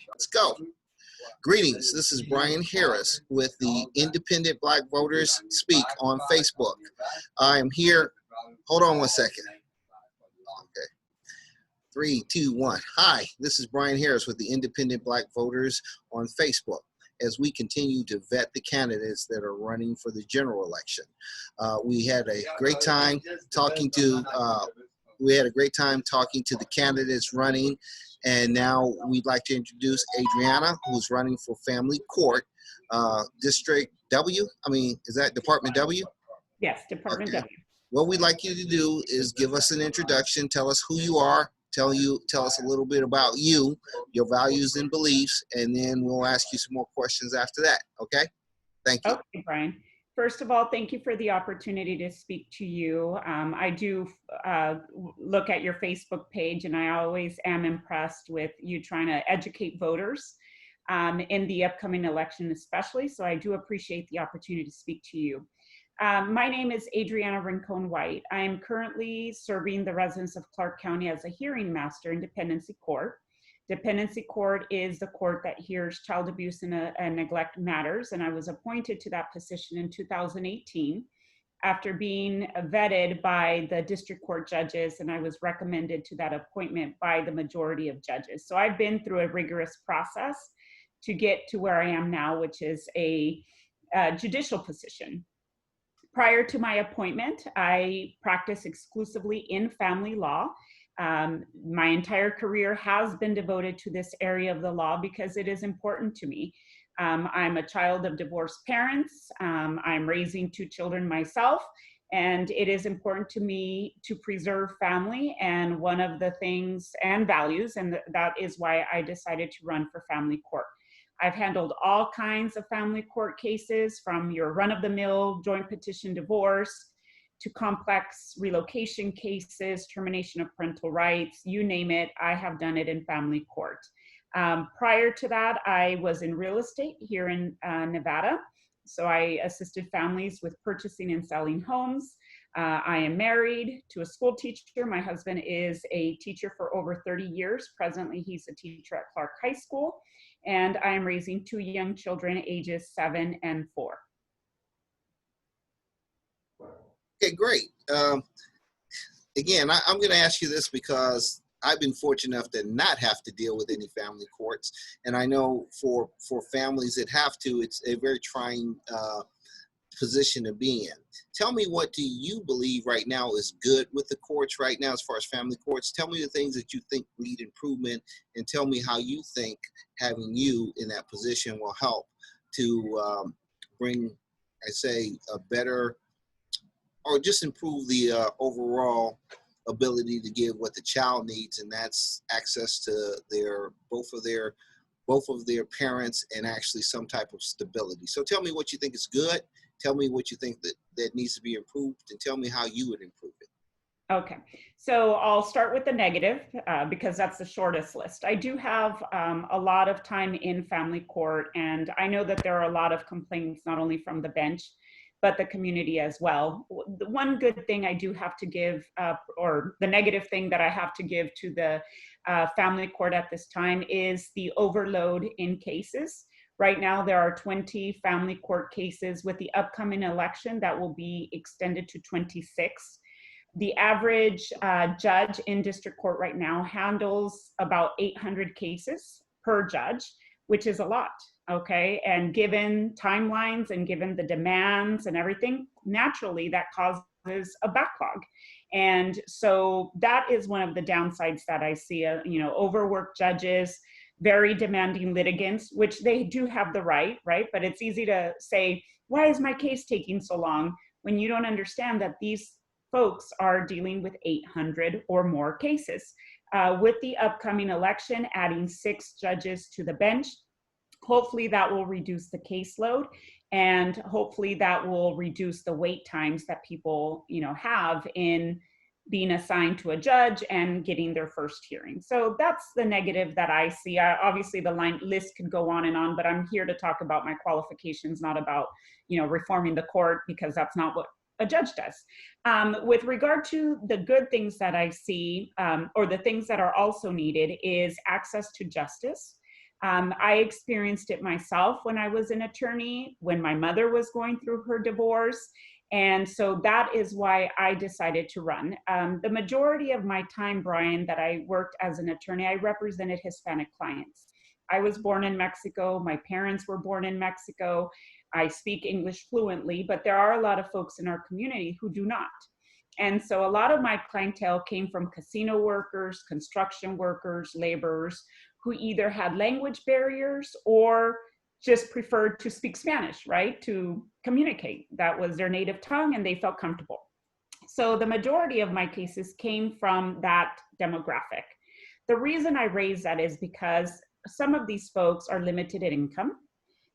Let's go. Greetings. This is Brian Harris with the Independent Black Voters Speak on Facebook. I am here. Hold on 1 second. Okay. 3, 2, 1. Hi, this is Brian Harris with the Independent Black Voters on Facebook as we continue to vet the candidates that are running for the general election. We had a great time talking to the candidates running, and now we'd like to introduce Adrianna, who's running for Family Court, District W. Is that Department W? Yes, Department W. What we'd like you to do is give us an introduction, tell us who you are, tell us a little bit about you, your values and beliefs, and then we'll ask you some more questions after that, okay? Thank you. Okay, Brian. First of all, thank you for the opportunity to speak to you. I do look at your Facebook page, and I always am impressed with you trying to educate voters in the upcoming election especially, so I do appreciate the opportunity to speak to you. My name is Adrianna Rincon-White. I am currently serving the residents of Clark County as a hearing master in Dependency Court. Dependency Court is the court that hears child abuse and neglect matters, and I was appointed to that position in 2018 after being vetted by the district court judges, and I was recommended to that appointment by the majority of judges. So I've been through a rigorous process to get to where I am now, which is a judicial position. Prior to my appointment, I practiced exclusively in family law. My entire career has been devoted to this area of the law because it is important to me. I'm a child of divorced parents. I'm raising 2 children myself, and it is important to me to preserve family, and one of the things and values, and that is why I decided to run for family court. I've handled all kinds of family court cases, from your run-of-the-mill joint petition divorce to complex relocation cases, termination of parental rights, you name it, I have done it in family court. Prior to that, I was in real estate here in Nevada. So I assisted families with purchasing and selling homes. I am married to a school teacher. My husband is a teacher for over 30 years. Presently, he's a teacher at Clark High School. And I am raising 2 young children, ages 7 and 4. Okay, great. Again, I'm going to ask you this because I've been fortunate enough to not have to deal with any family courts. And I know for families that have to, it's a very trying position to be in. Tell me, what do you believe right now is good with the courts right now as far as family courts? Tell me the things that you think need improvement, and tell me how you think having you in that position will help to bring, I say, a better, or just improve the overall ability to give what the child needs, and that's access to both of their parents, and actually some type of stability. So tell me what you think is good, tell me what you think that needs to be improved, and tell me how you would improve it. Okay, so I'll start with the negative because that's the shortest list. I do have a lot of time in family court, and I know that there are a lot of complaints, not only from the bench, but the community as well. The one good thing I do have to give, or the negative thing that I have to give to the family court at this time, is the overload in cases. Right now, there are 20 family court cases. With the upcoming election, that will be extended to 26. The average judge in district court right now handles about 800 cases per judge, which is a lot, okay? And given timelines and given the demands and everything, naturally that causes a backlog. And so that is one of the downsides that I see, overworked judges, very demanding litigants, which they do have the right? But it's easy to say, why is my case taking so long, when you don't understand that these folks are dealing with 800 or more cases. With the upcoming election, adding 6 judges to the bench, hopefully that will reduce the caseload, and hopefully that will reduce the wait times that people, have in being assigned to a judge and getting their first hearing. So that's the negative that I see. Obviously the list could go on, but I'm here to talk about my qualifications, not about, reforming the court, because that's not what a judge does. With regard to the good things that I see, or the things that are also needed, is access to justice. I experienced it myself when I was an attorney, when my mother was going through her divorce. And so that is why I decided to run. The majority of my time, Brian, that I worked as an attorney, I represented Hispanic clients. I was born in Mexico. My parents were born in Mexico. I speak English fluently, but there are a lot of folks in our community who do not. And so a lot of my clientele came from casino workers, construction workers, laborers, who either had language barriers or just preferred to speak Spanish, right? To communicate. That was their native tongue and they felt comfortable. So the majority of my cases came from that demographic. The reason I raise that is because some of these folks are limited in income,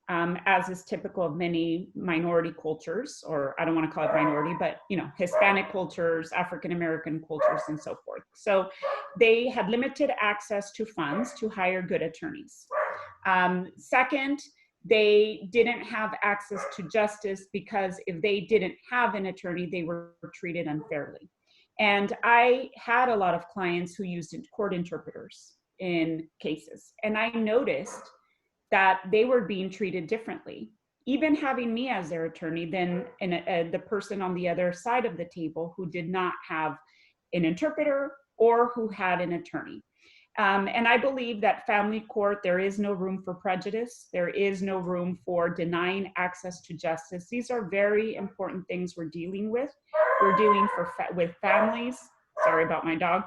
as is typical of many minority cultures, or I don't want to call it minority, but Hispanic cultures, African-American cultures, and so forth. So they had limited access to funds to hire good attorneys. Second, they didn't have access to justice because if they didn't have an attorney, they were treated unfairly. And I had a lot of clients who used court interpreters in cases, and I noticed that they were being treated differently, even having me as their attorney, than the person on the other side of the table who did not have an interpreter or who had an attorney. And I believe that family court, there is no room for prejudice. There is no room for denying access to justice. These are very important things we're dealing with. We're dealing with families. Sorry about my dog.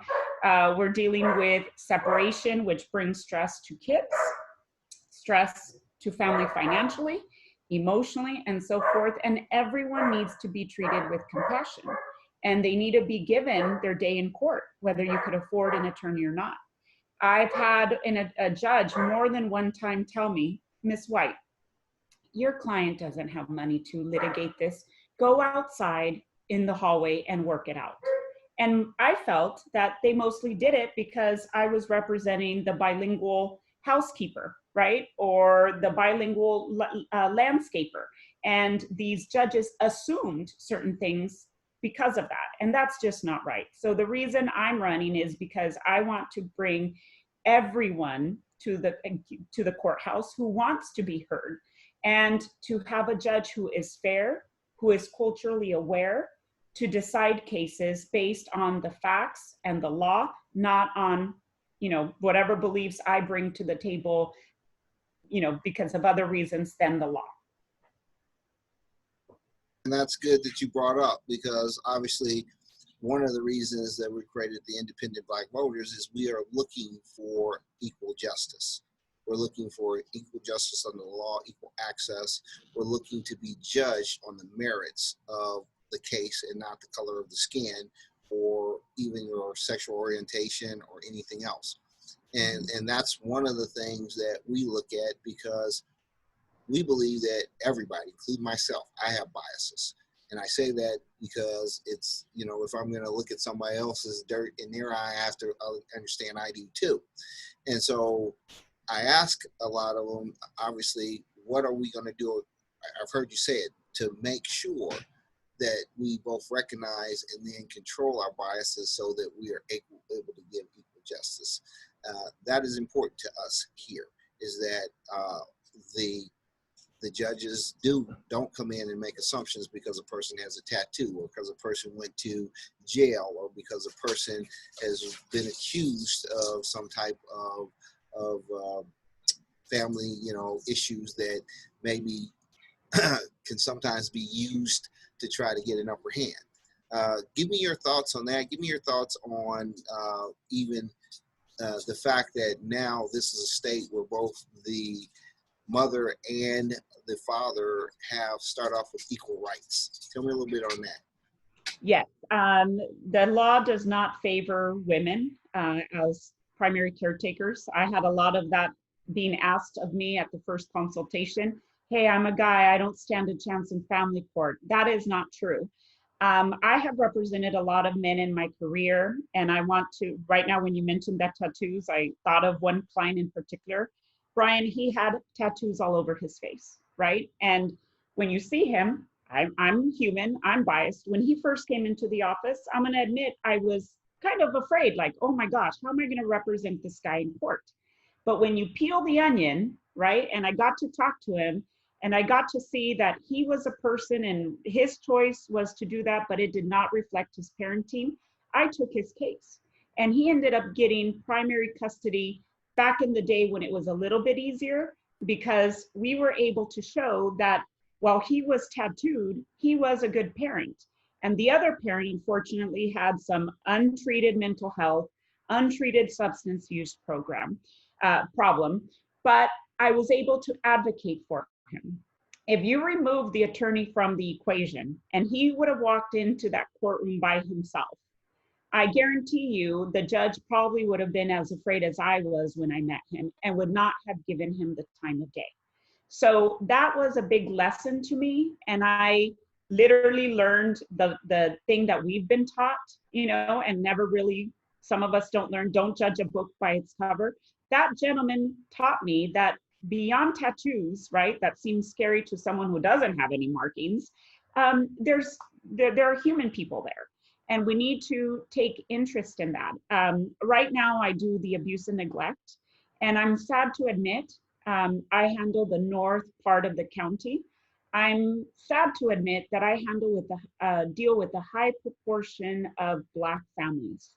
We're dealing with separation, which brings stress to kids, stress to family financially, emotionally, and so forth. And everyone needs to be treated with compassion. And they need to be given their day in court, whether you could afford an attorney or not. I've had a judge more than one time tell me, Miss White, your client doesn't have money to litigate this. Go outside in the hallway and work it out. And I felt that they mostly did it because I was representing the bilingual housekeeper, right? Or the bilingual landscaper. And these judges assumed certain things because of that. And that's just not right. So the reason I'm running is because I want to bring everyone to the courthouse who wants to be heard, and to have a judge who is fair, who is culturally aware, to decide cases based on the facts and the law, not on, whatever beliefs I bring to the table, because of other reasons than the law. And that's good that you brought up, because obviously one of the reasons that we created the Independent Black Voters is we are looking for equal justice. We're looking for equal justice under the law, equal access. We're looking to be judged on the merits of the case and not the color of the skin or even your sexual orientation or anything else. And that's one of the things that we look at, because we believe that everybody, including myself, I have biases. And I say that because it's, if I'm going to look at somebody else's dirt in their eye, I have to understand I do too. And so I ask a lot of them, obviously, what are we going to do? I've heard you say it, to make sure that we both recognize and then control our biases so that we are able to give equal justice. That is important to us here, is that the judges don't come in and make assumptions because a person has a tattoo, or because a person went to jail, or because a person has been accused of some type of family, issues that maybe can sometimes be used to try to get an upper hand. Give me your thoughts on that. Give me your thoughts on even the fact that now this is a state where both the mother and the father have start off with equal rights. Tell me a little bit on that. Yes, the law does not favor women as primary caretakers. I had a lot of that being asked of me at the first consultation. Hey, I'm a guy, I don't stand a chance in family court. That is not true. I have represented a lot of men in my career, and I want to, right now when you mentioned that tattoos, I thought of one client in particular. Brian, he had tattoos all over his face, right? And when you see him, I'm human, I'm biased. When he first came into the office, I'm going to admit I was kind of afraid, like, oh my gosh, how am I going to represent this guy in court? But when you peel the onion, right, and I got to talk to him, and I got to see that he was a person and his choice was to do that, but it did not reflect his parenting, I took his case. And he ended up getting primary custody back in the day when it was a little bit easier, because we were able to show that while he was tattooed, he was a good parent. And the other parent, unfortunately, had some untreated mental health, untreated substance use problem, but I was able to advocate for him. If you remove the attorney from the equation and he would have walked into that courtroom by himself, I guarantee you the judge probably would have been as afraid as I was when I met him and would not have given him the time of day. So that was a big lesson to me. And I literally learned the thing that we've been taught, and never really, some of us don't learn, don't judge a book by its cover. That gentleman taught me that beyond tattoos, right, that seems scary to someone who doesn't have any markings, there are human people there. And we need to take interest in that. Right now, I do the abuse and neglect. And I'm sad to admit, I handle the north part of the county. I'm sad to admit that I deal with a high proportion of Black families,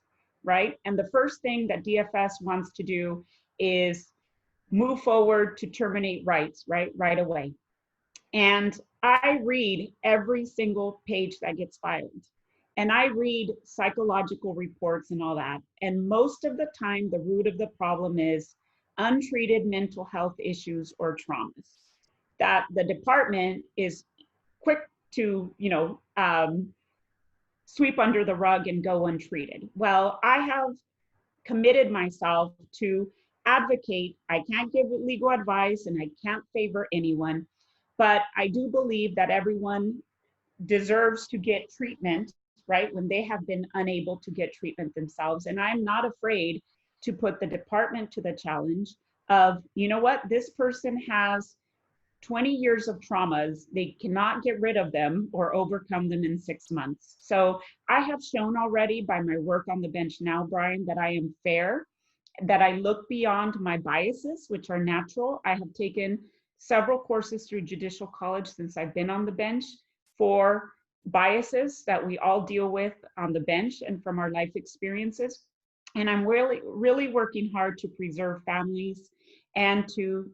right? And the first thing that DFS wants to do is move forward to terminate rights, right away. And I read every single page that gets filed. And I read psychological reports and all that. And most of the time, the root of the problem is untreated mental health issues or traumas that the department is quick to, sweep under the rug and go untreated. Well, I have committed myself to advocate. I can't give legal advice and I can't favor anyone, but I do believe that everyone deserves to get treatment, right, when they have been unable to get treatment themselves. And I'm not afraid to put the department to the challenge of, you know what, this person has 20 years of traumas. They cannot get rid of them or overcome them in 6 months. So I have shown already by my work on the bench now, Brian, that I am fair, that I look beyond my biases, which are natural. I have taken several courses through Judicial College since I've been on the bench for biases that we all deal with on the bench and from our life experiences. And I'm really, really working hard to preserve families and to,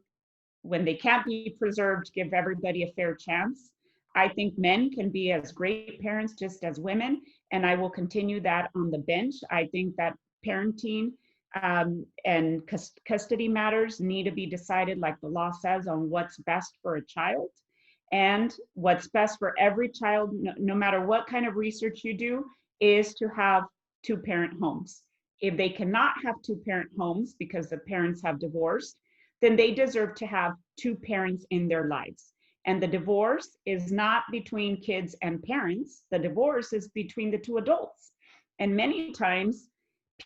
when they can't be preserved, give everybody a fair chance. I think men can be as great parents just as women, and I will continue that on the bench. I think that parenting and custody matters need to be decided, like the law says, on what's best for a child. And what's best for every child, no matter what kind of research you do, is to have two-parent homes. If they cannot have two-parent homes because the parents have divorced, then they deserve to have two parents in their lives. And the divorce is not between kids and parents. The divorce is between the two adults. And many times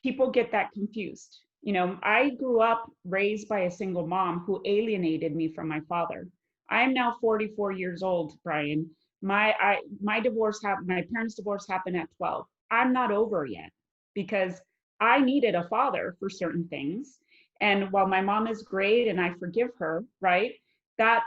people get that confused. I grew up raised by a single mom who alienated me from my father. I am now 44 years old, Brian. My parents' divorce happened at 12. I'm not over yet because I needed a father for certain things. And while my mom is great and I forgive her, right, that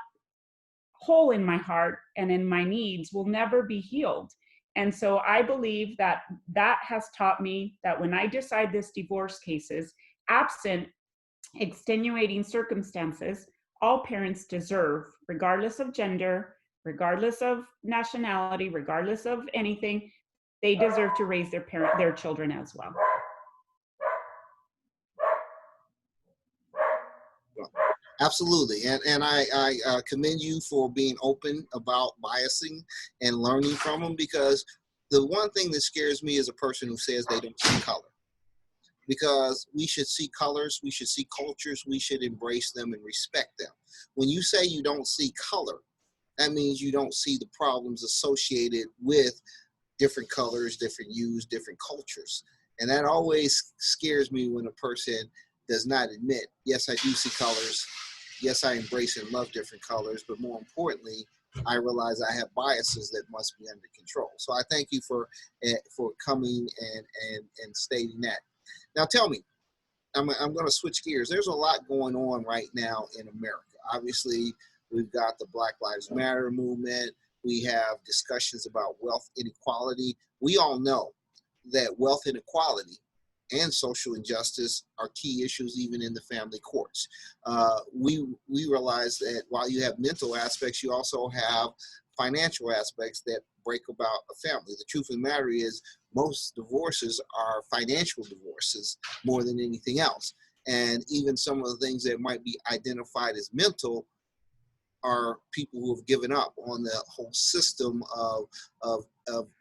hole in my heart and in my needs will never be healed. And so I believe that has taught me that when I decide this divorce cases, absent extenuating circumstances, all parents deserve, regardless of gender, regardless of nationality, regardless of anything, they deserve to raise their children as well. Absolutely. And I commend you for being open about biasing and learning from them, because the one thing that scares me is a person who says they don't see color. Because we should see colors, we should see cultures, we should embrace them and respect them. When you say you don't see color, that means you don't see the problems associated with different colors, different hues, different cultures. And that always scares me when a person does not admit, yes, I do see colors. Yes, I embrace and love different colors, but more importantly, I realize I have biases that must be under control. So I thank you for coming and stating that. Now tell me, I'm going to switch gears. There's a lot going on right now in America. Obviously, we've got the Black Lives Matter movement. We have discussions about wealth inequality. We all know that wealth inequality and social injustice are key issues even in the family courts. We realize that while you have mental aspects, you also have financial aspects that break about a family. The truth of the matter is most divorces are financial divorces more than anything else. And even some of the things that might be identified as mental are people who have given up on the whole system of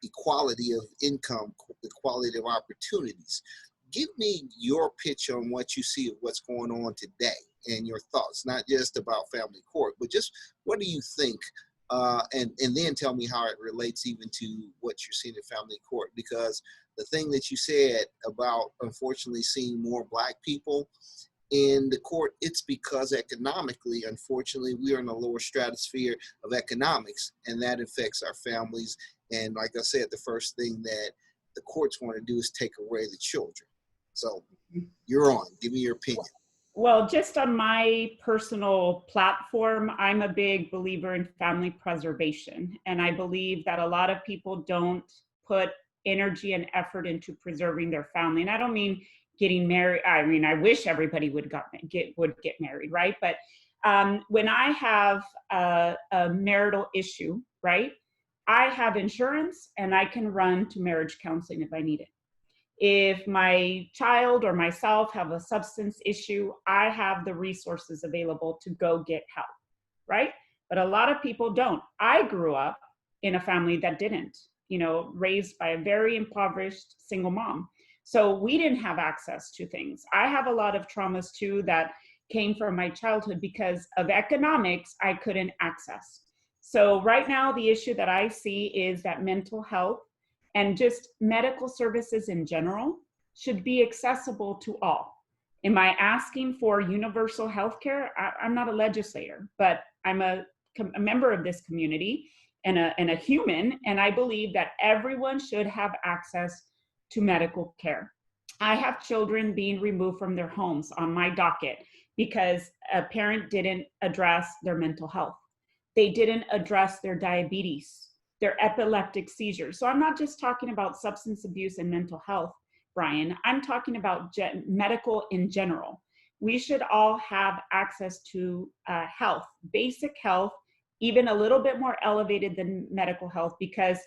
equality of income, equality of opportunities. Give me your pitch on what you see of what's going on today and your thoughts, not just about family court, but just what do you think? And then tell me how it relates even to what you're seeing in family court, because the thing that you said about unfortunately seeing more Black people in the court, it's because economically, unfortunately, we are in a lower stratosphere of economics, and that affects our families. And like I said, the first thing that the courts want to do is take away the children. So you're on. Give me your opinion. Well, just on my personal platform, I'm a big believer in family preservation. And I believe that a lot of people don't put energy and effort into preserving their family. And I don't mean getting married. I mean, I wish everybody would get married, right? But when I have a marital issue, right, I have insurance and I can run to marriage counseling if I need it. If my child or myself have a substance issue, I have the resources available to go get help, right? But a lot of people don't. I grew up in a family that didn't, raised by a very impoverished single mom. So we didn't have access to things. I have a lot of traumas too that came from my childhood because of economics I couldn't access. So right now, the issue that I see is that mental health and just medical services in general should be accessible to all. Am I asking for universal health care? I'm not a legislator, but I'm a member of this community and a human, and I believe that everyone should have access to medical care. I have children being removed from their homes on my docket because a parent didn't address their mental health. They didn't address their diabetes, their epileptic seizures. So I'm not just talking about substance abuse and mental health, Brian. I'm talking about medical in general. We should all have access to health, basic health, even a little bit more elevated than medical health, because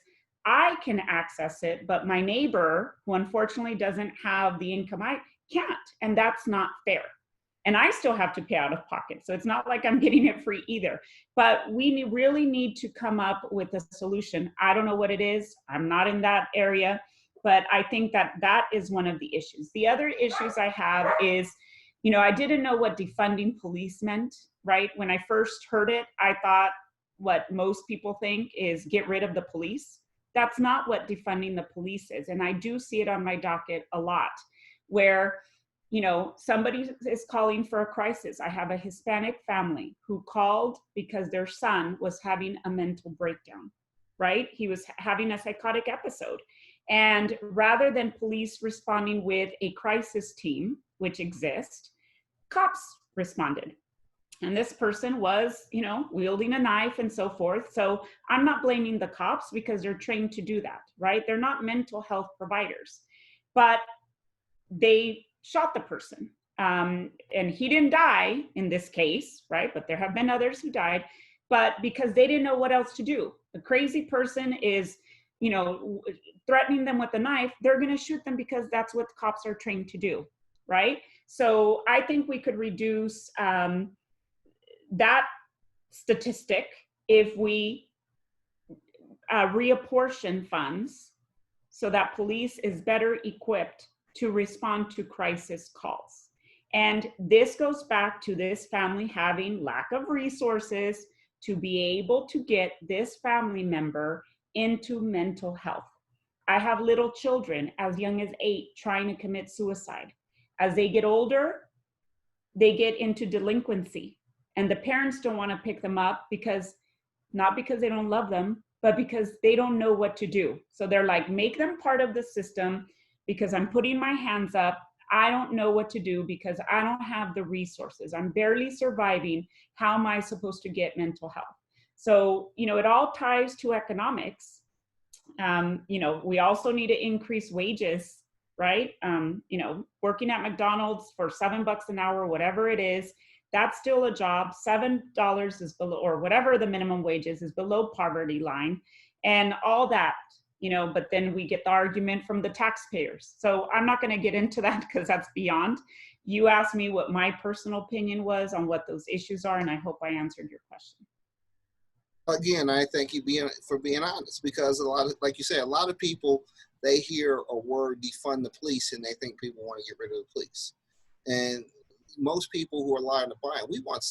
I can access it, but my neighbor, who unfortunately doesn't have the income, I can't, and that's not fair. And I still have to pay out of pocket. So it's not like I'm getting it free either. But we really need to come up with a solution. I don't know what it is. I'm not in that area. But I think that that is one of the issues. The other issues I have is, I didn't know what defunding police meant, right? When I first heard it, I thought what most people think is get rid of the police. That's not what defunding the police is. And I do see it on my docket a lot, where somebody is calling for a crisis. I have a Hispanic family who called because their son was having a mental breakdown, right? He was having a psychotic episode. And rather than police responding with a crisis team, which exists, cops responded. And this person was, wielding a knife and so forth. So I'm not blaming the cops because they're trained to do that, right? They're not mental health providers, but they shot the person. And he didn't die in this case, right? But there have been others who died, but because they didn't know what else to do. A crazy person is, threatening them with a knife, they're going to shoot them because that's what cops are trained to do, right? So I think we could reduce that statistic if we reapportion funds so that police is better equipped to respond to crisis calls. And this goes back to this family having lack of resources to be able to get this family member into mental health. I have little children as young as 8 trying to commit suicide. As they get older, they get into delinquency, and the parents don't want to pick them up because not because they don't love them, but because they don't know what to do. So they're like, make them part of the system because I'm putting my hands up. I don't know what to do because I don't have the resources. I'm barely surviving. How am I supposed to get mental health? So, it all ties to economics. We also need to increase wages, right? Working at McDonald's for $7 an hour, whatever it is, that's still a job. $7 is below, or whatever the minimum wage is below poverty line, and all that. But then we get the argument from the taxpayers. So I'm not going to get into that because that's beyond. You asked me what my personal opinion was on what those issues are, and I hope I answered your question. Again, I thank you for being honest, because like you say, a lot of people, they hear a word defund the police and they think people want to get rid of the police. And most people who are lying to buy, we want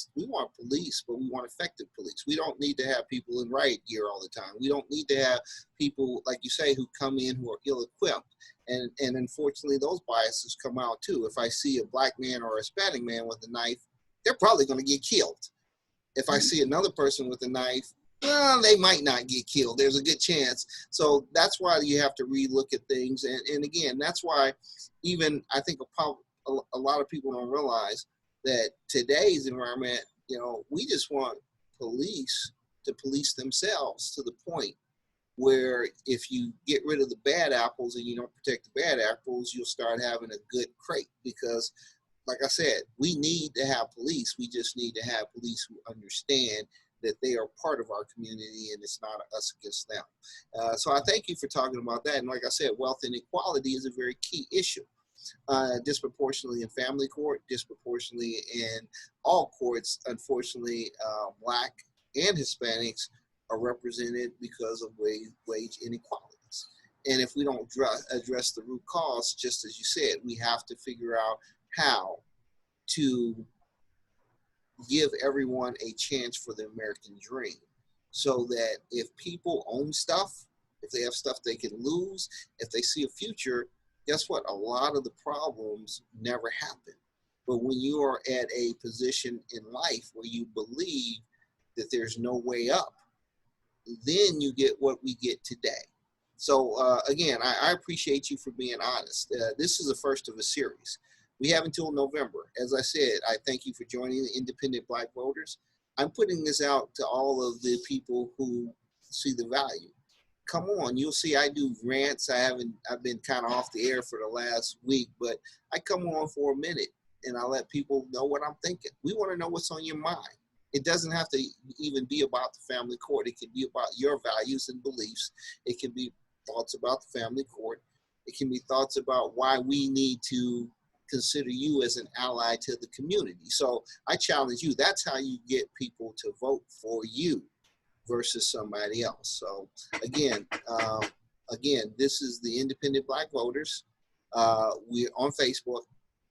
police, but we want effective police. We don't need to have people in riot gear all the time. We don't need to have people, like you say, who come in who are ill-equipped. And unfortunately, those biases come out too. If I see a black man or a Hispanic man with a knife, they're probably going to get killed. If I see another person with a knife, well, they might not get killed. There's a good chance. So that's why you have to relook at things. And again, that's why even I think a lot of people don't realize that today's environment, we just want police to police themselves to the point where if you get rid of the bad apples and you don't protect the bad apples, you'll start having a good crate. Because like I said, we need to have police. We just need to have police who understand that they are part of our community and it's not us against them. So I thank you for talking about that. And like I said, wealth inequality is a very key issue. Disproportionately in family court, disproportionately in all courts. Unfortunately, Black and Hispanics are represented because of wage inequalities. And if we don't address the root cause, just as you said, we have to figure out how to give everyone a chance for the American dream, so that if people own stuff, if they have stuff they can lose, if they see a future, guess what? A lot of the problems never happen. But when you are at a position in life where you believe that there's no way up, then you get what we get today. So again, I appreciate you for being honest. This is the first of a series. We have until November. As I said, I thank you for joining the Independent Black Voters. I'm putting this out to all of the people who see the value. Come on, you'll see I do rants. I've been kind of off the air for the last week, but I come on for a minute and I let people know what I'm thinking. We want to know what's on your mind. It doesn't have to even be about the family court. It can be about your values and beliefs. It can be thoughts about the family court. It can be thoughts about why we need to consider you as an ally to the community. So I challenge you. That's how you get people to vote for you versus somebody else. So again, this is the Independent Black Voters. We're on Facebook,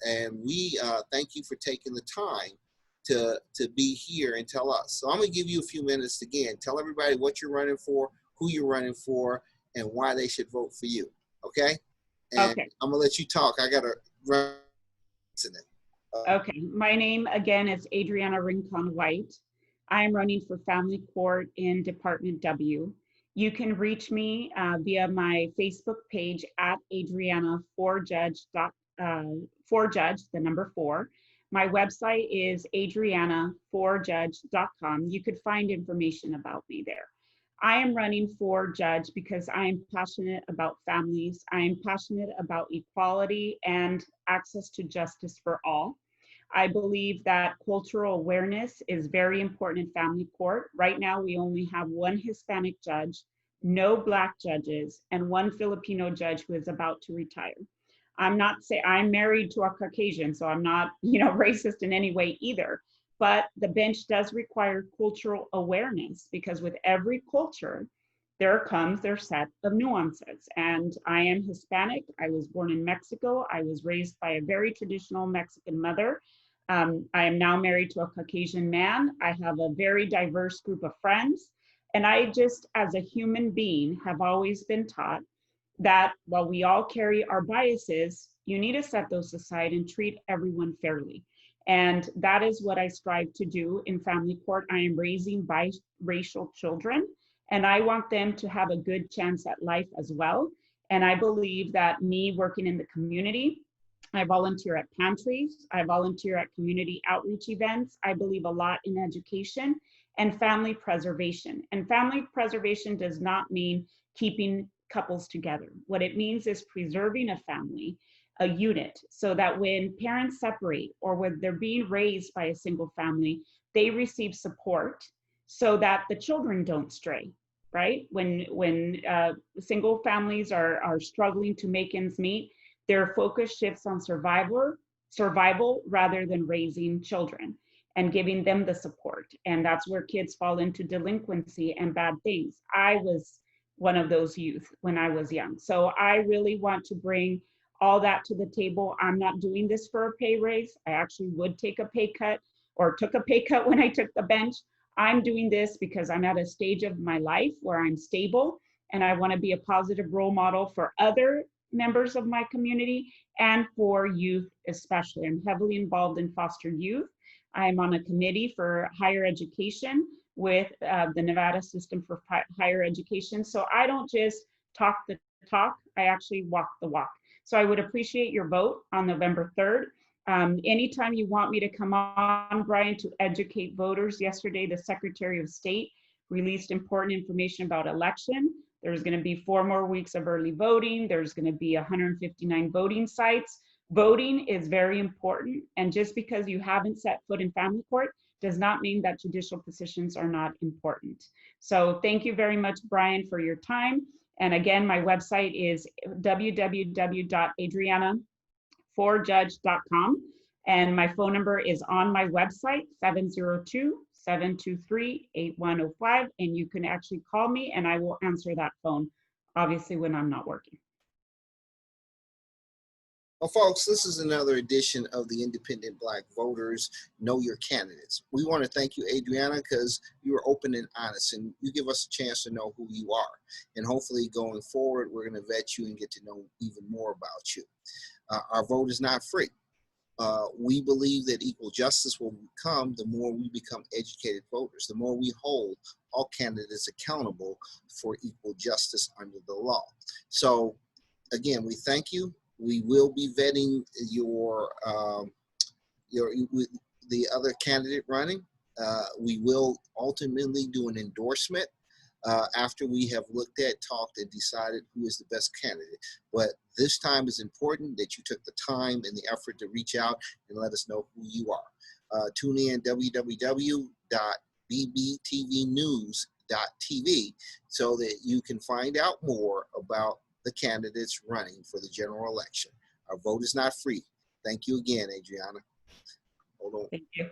and we thank you for taking the time to be here and tell us. So I'm going to give you a few minutes again. Tell everybody what you're running for, who you're running for, and why they should vote for you. Okay? And Okay. I'm going to let you talk. I got to run. Okay, my name again is Adrianna Rincon White. I am running for family court in Department W. You can reach me via my Facebook page at Adrianna4Judge, the number 4. My website is Adrianna4Judge.com. You could find information about me there. I am running for judge because I am passionate about families. I am passionate about equality and access to justice for all. I believe that cultural awareness is very important in family court. Right now, we only have one Hispanic judge, no Black judges, and one Filipino judge who is about to retire. I'm married to a Caucasian, so I'm not, racist in any way either. But the bench does require cultural awareness, because with every culture, there comes their set of nuances. And I am Hispanic. I was born in Mexico. I was raised by a very traditional Mexican mother. I am now married to a Caucasian man. I have a very diverse group of friends. And I just, as a human being, have always been taught that while we all carry our biases, you need to set those aside and treat everyone fairly. And that is what I strive to do in family court. I am raising biracial children, and I want them to have a good chance at life as well. And I believe that me working in the community, I volunteer at pantries, I volunteer at community outreach events. I believe a lot in education and family preservation. And family preservation does not mean keeping couples together. What it means is preserving a family, a unit, so that when parents separate or when they're being raised by a single family, they receive support so that the children don't stray, right? When single families are struggling to make ends meet, their focus shifts on survival rather than raising children and giving them the support. And that's where kids fall into delinquency and bad things. I was one of those youth when I was young. So I really want to bring all that to the table. I'm not doing this for a pay raise. I actually would take a pay cut or took a pay cut when I took the bench. I'm doing this because I'm at a stage of my life where I'm stable and I want to be a positive role model for other members of my community and for youth especially. I'm heavily involved in foster youth. I'm on a committee for higher education with the Nevada System for Higher Education. So I don't just talk the talk, I actually walk the walk. So I would appreciate your vote on November 3rd. Anytime you want me to come on, Brian, to educate voters. Yesterday, the Secretary of State released important information about election. There's going to be 4 more weeks of early voting. There's going to be 159 voting sites. Voting is very important. And just because you haven't set foot in family court does not mean that judicial positions are not important. So thank you very much, Brian, for your time. And again, my website is www.adrianna4judge.com. And my phone number is on my website, 702-723-8105. And you can actually call me and I will answer that phone, obviously when I'm not working. Well, folks, this is another edition of the Independent Black Voters Know Your Candidates. We want to thank you, Adrianna, because you are open and honest, and you give us a chance to know who you are. And hopefully going forward, we're going to vet you and get to know even more about you. Our vote is not free. We believe that equal justice will come the more we become educated voters, the more we hold all candidates accountable for equal justice under the law. So, again, we thank you. We will be vetting the other candidate running. We will ultimately do an endorsement after we have looked at, talked, and decided who is the best candidate. But this time is important that you took the time and the effort to reach out and let us know who you are. Tune in www.bbtvnews.tv so that you can find out more about the candidates running for the general election. Our vote is not free. Thank you again, Adrianna. Hold on. Thank you.